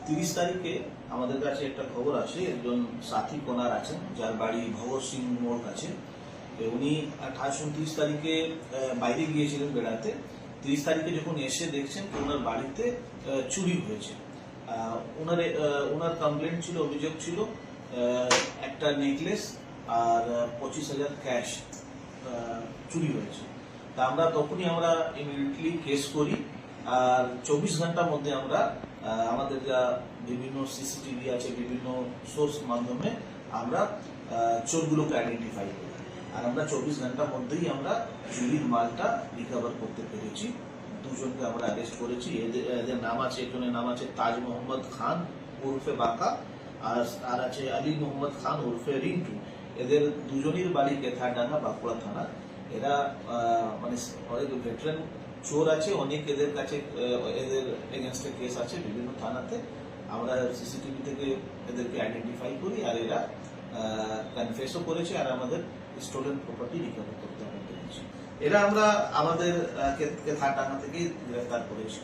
30 তারিখে আমাদের কাছে একটা খবর আসে, একজন সাথী কোনার আছেন যার বাড়ি ভগৎ সিং মোড় কাছে। উনি 28-29 তারিখে বাইরে গিয়েছিলেন বেড়াতে। 30 তারিখে যখন এসে দেখছেন ওনার বাড়িতে চুরি হয়েছে। ওনার কমপ্লেন ছিল, অভিযোগ ছিল একটা নেকলেস আর 25,000 ক্যাশ চুরি হয়েছে। তা আমরা তখনই ইমিডিয়েটলি কেস করি, আর 24 ঘন্টার মধ্যে আমরা আমাদের যা বিভিন্ন সিসিটিভি আছে, বিভিন্ন সোর্স মাধ্যমে আমরা চোরগুলোকে আইডেন্টিফাই করি, আর আমরা 24 ঘন্টার মধ্যেই আমরা চুরির মালটা রিকভার করতে পেরেছি। দুজনকে আমরা অ্যারেস্ট করেছি। এদের নাম আছে, একজনের নাম আছে তাজ মোহাম্মদ খান ওরফে বাঁকা, আর আছে আলী মোহাম্মদ খান ওরফে রিন্টু। এদের দুজনের বাড়ি কেথারডাঙ্গা, বাঁকুড়া থানা। এরা মানে অনেক ভেটারেন চোর আছে, অনেক এদের কাছে এদের এগেনস্টে কেস আছে বিভিন্ন থানাতে। আমরা সিসিটিভি থেকে এদেরকে আইডেন্টিফাই করি, আর এরা কনফেসও করেছে, আর আমাদের স্টোলেন প্রপার্টি রিকভার করতে পেরেছি। এরা আমরা আমাদের কেথারডাঙ্গা থেকে গ্রেফতার করেছি।